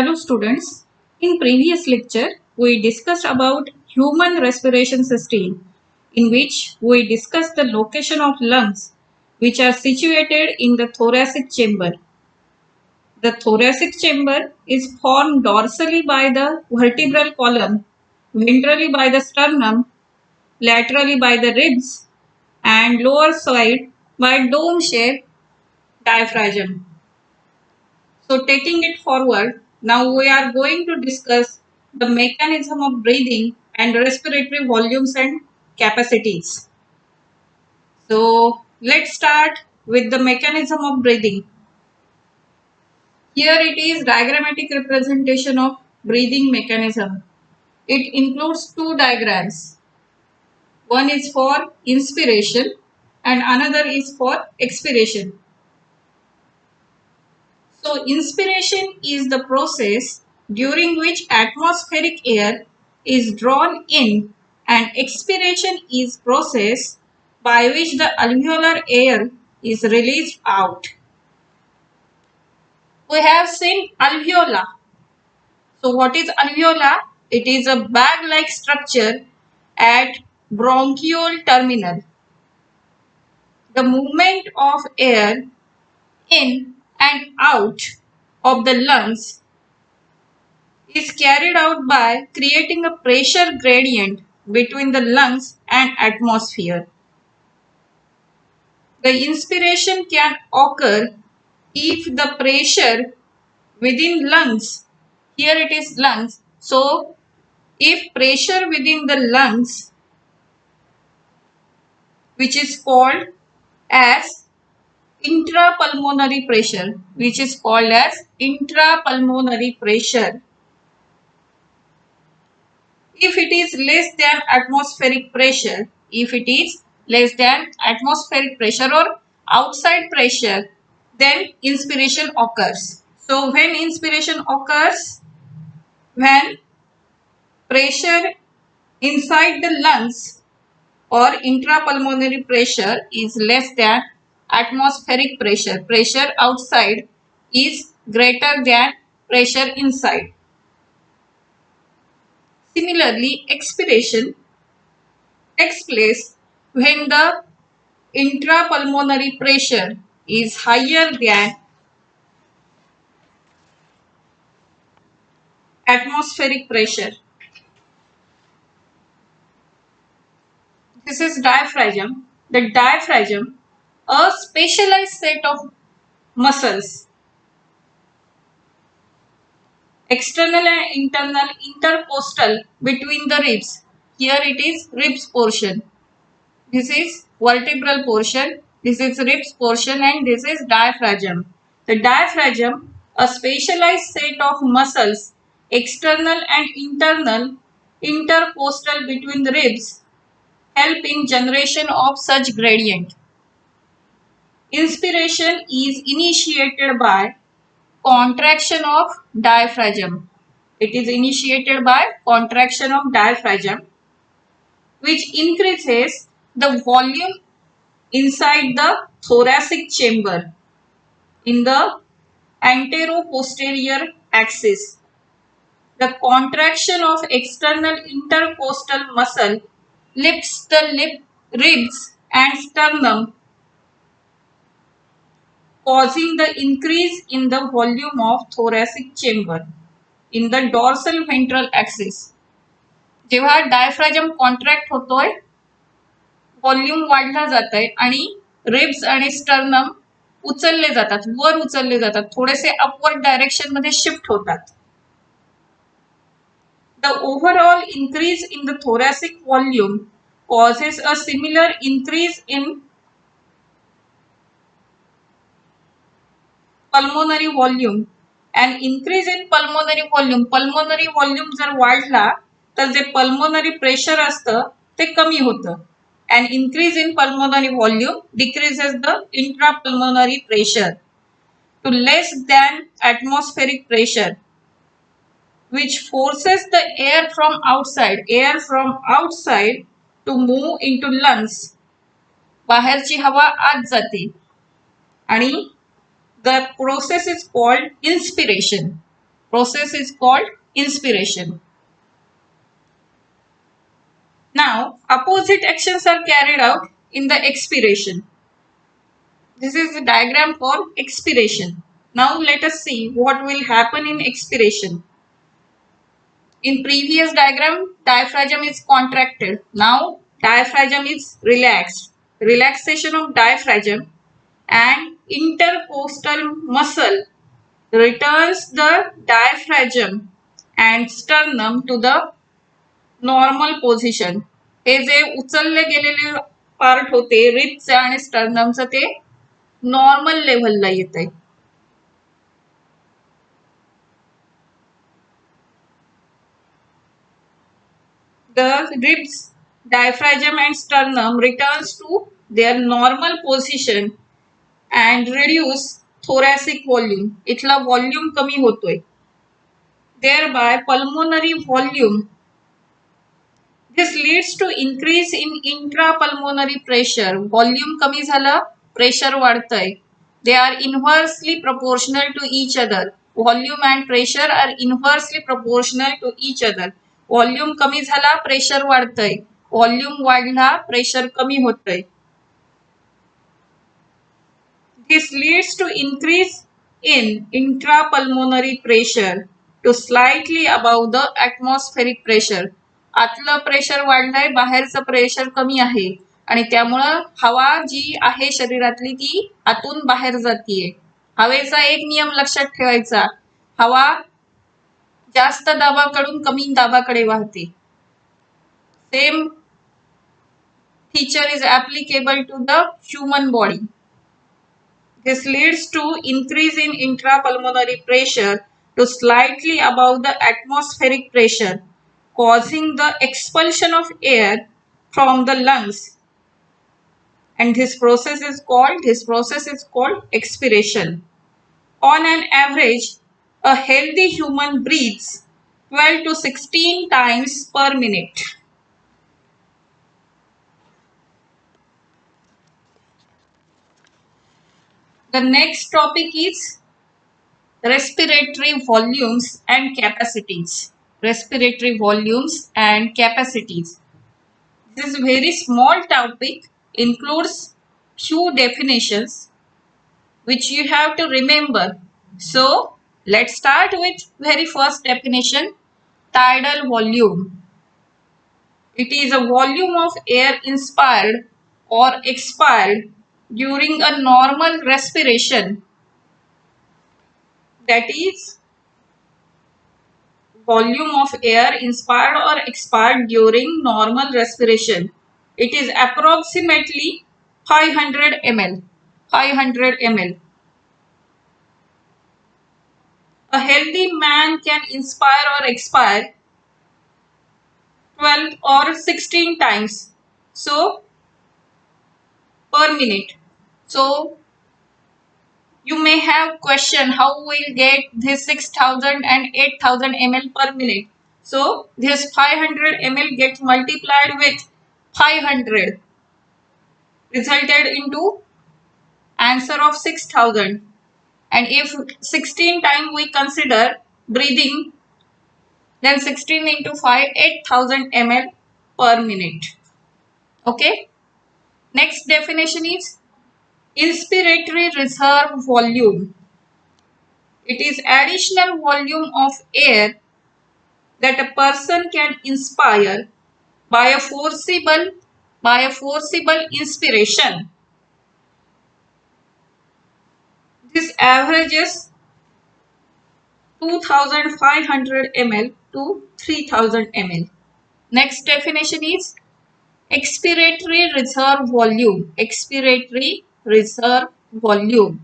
Hello students, in previous lecture we discussed about human respiration system in which we discussed the location of lungs which are situated in the thoracic chamber. The thoracic chamber is formed dorsally by the vertebral column, ventrally by the sternum, laterally by the ribs and lower side by dome-shaped diaphragm. So taking it forward, now we are going to discuss the mechanism of breathing and respiratory volumes and capacities. So let's start with the mechanism of breathing. Here it is diagrammatic representation of breathing mechanism. It includes two diagrams. One is for inspiration and another is for expiration. So inspiration is the process during which atmospheric air is drawn in and expiration is process by which the alveolar air is released out. We have seen alveola. So what is alveola? It is a bag-like structure at bronchiole terminal. The movement of air in and out of the lungs is carried out by creating a pressure gradient between the lungs and atmosphere. The inspiration can occur if the pressure within lungs, here it is lungs, so if pressure within the lungs, which is called as intrapulmonary pressure, if it is less than atmospheric pressure, or outside pressure, then inspiration occurs. So when inspiration occurs, when pressure inside the lungs or intrapulmonary pressure is less than atmospheric pressure, pressure outside is greater than pressure inside. Similarly, expiration takes place when the intrapulmonary pressure is higher than atmospheric pressure. This is diaphragm. The diaphragm, a specialized set of muscles, external and internal intercostal between the ribs. Here it is ribs portion. This is vertebral portion. This is ribs portion and this is diaphragm. The diaphragm, a specialized set of muscles, external and internal intercostal between the ribs, help in generation of such gradient. Inspiration is initiated by contraction of diaphragm. It is initiated by contraction of diaphragm, which increases the volume inside the thoracic chamber in the antero-posterior axis. The contraction of external intercostal muscle lifts the ribs and sternum, causing the increase in the volume of thoracic chamber in the dorsal ventral axis. जेव्हा डायफ्राजम contract होतोय, volume वाढला जात आहे आणि ribs आणि sternum उचलले जातात, वर उचलले जातात, थोडेसे अपवर्ड डायरेक्शन मध्ये शिफ्ट होतात. The overall increase in the thoracic volume causes a similar increase in pulmonary volume. An increase in pulmonary volume जर वाढला तर जे pulmonary pressure असतं ते कमी होतं. An increase in pulmonary volume decreases the intrapulmonary pressure to less than atmospheric pressure, which forces the air from outside to move into lungs. बाहेरची हवा आत जाते आणि the process is called inspiration. process is called inspiration. Now, opposite actions are carried out in the expiration. This is the diagram for expiration. Now, let us see what will happen in expiration. In previous diagram, diaphragm is contracted. Now, diaphragm is relaxed. Relaxation of diaphragm and intercostal muscle returns the diaphragm and sternum to the normal position. हे जे उचलले गेलेले part होते रिबचे आणि स्टर्नमचं ते normal लेव्हलला येत आहे. The ribs, diaphragm and sternum returns to their normal position and reduce thoracic volume. इथला व्हॉल्यूम कमी होतोय. Thereby pulmonary volume. This leads to increase in intrapulmonary pressure. Volume कमी झालं, pressure वाढतंय. They are inversely proportional to each other. Volume and pressure are inversely proportional to each other. Volume कमी झाला, pressure वाढतंय. Volume वाढला, pressure कमी होतंय. This leads to increase in intrapulmonary pressure to slightly above the atmospheric pressure. आतलं pressure वाढलंय, बाहेरचं pressure कमी आहे आणि त्यामुळं हवा जी आहे शरीरातली ती आतून बाहेर जातीये. हवेचा एक नियम लक्षात ठेवायचा, हवा जास्त दाबाकडून कमी दाबाकडे वाहते. Same feature is applicable to the human body. This leads to increase in intrapulmonary pressure to slightly above the atmospheric pressure, causing the expulsion of air from the lungs, and this process is called expiration. On an average, a healthy human breathes 12 to 16 times per minute. The next topic is respiratory volumes and capacities. Respiratory volumes and capacities. This is a very small topic, includes few definitions which you have to remember. So, let's start with very first definition, tidal volume. It is a volume of air inspired or expired during a normal respiration. That is volume of air inspired or expired during normal respiration. It is approximately 500 ml. 500 ml. A healthy man can inspire or expire 12 or 16 times. So, per minute. So, you may have question how we'll get this 6000 and 8000 ml per minute. So, this 500 ml gets multiplied with 500, resulted into answer of 6000. And if 16 times we consider breathing, then 16 into 5, 8000 ml per minute. Okay. Next definition is inspiratory reserve volume. It is additional volume of air that a person can inspire by a forcible inspiration. This averages 2500 ml to 3000 ml. Next definition is expiratory reserve volume. Expiratory reserve volume.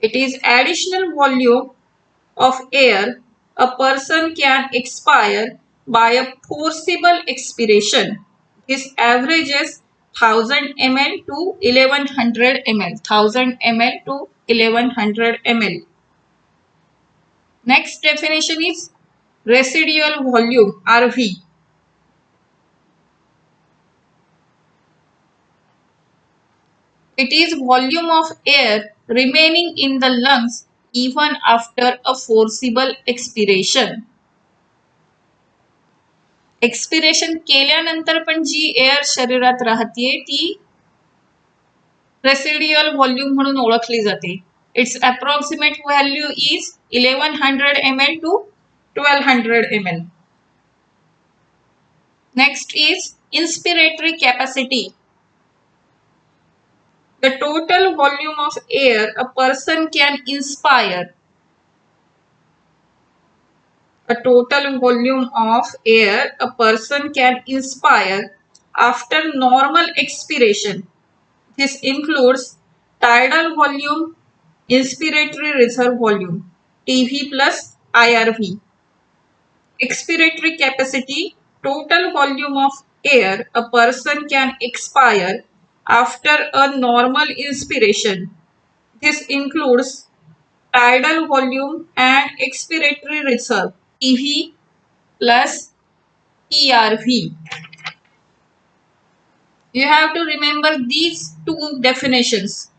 It is additional volume of air a person can expire by a forcible expiration. This averages 1000 ml to 1100 ml. 1000 ml to 1100 ml. Next definition is residual volume, RV. It is volume of air remaining in the lungs even after a forcible expiration. Expiration केल्यानंतर पण जी air शरीरात राहते ती residual volume म्हणून ओळखली जाते. It's approximate value is 1100 ml to 1200 ml. Next is inspiratory capacity. The total volume of air a person can inspire. A total volume of air a person can inspire after normal expiration. This includes tidal volume, inspiratory reserve volume, TV plus IRV. Expiratory capacity, total volume of air a person can expire after a normal inspiration. This includes tidal volume and expiratory reserve, EV plus ERV. You have to remember these two definitions,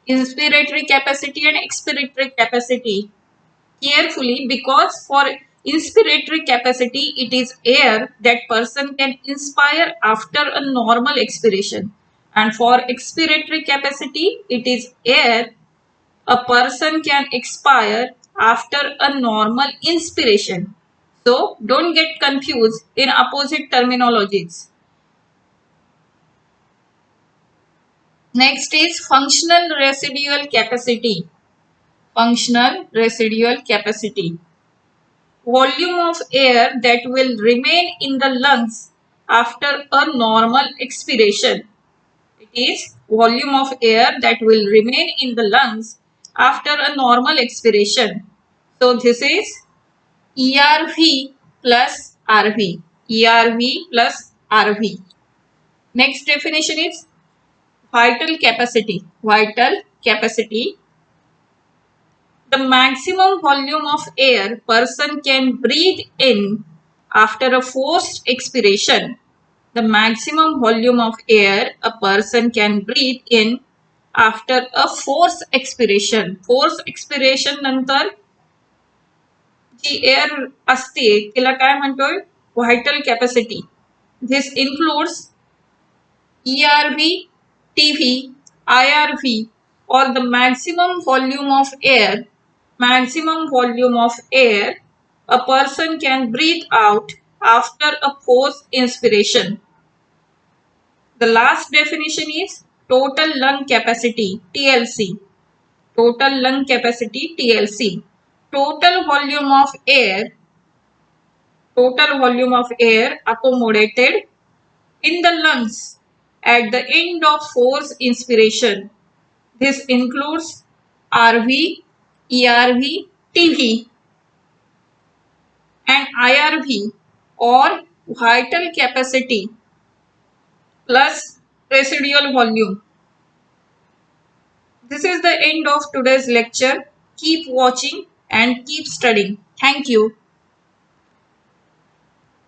inspiratory capacity and expiratory capacity, carefully, because for inspiratory capacity it is air that person can inspire after a normal expiration, and for expiratory capacity it is air a person can expire after a normal inspiration. So don't get confused in opposite terminologies. Next is functional residual capacity. Functional residual capacity, volume of air that will remain in the lungs after a normal expiration. It is volume of air that will remain in the lungs after a normal expiration. So this is ERV plus RV. ERV plus RV. Next definition is vital capacity. Vital capacity, the maximum volume of air person can breathe in after a forced expiration. The maximum volume of air a person can breathe in after a forced expiration. Forced expiration नंतर जी air असते तिला काय म्हणतोय, vital capacity. This includes ERV, TV, IRV, or the maximum volume of air a person can breathe out after a forced inspiration. The last definition is total lung capacity, TLC. Total lung capacity, TLC. Total volume of air accommodated in the lungs at the end of forced inspiration. This includes RV, ERV, TV, and IRV, or vital capacity plus residual volume. This is the end of today's lecture. Keep watching and keep studying. Thank you.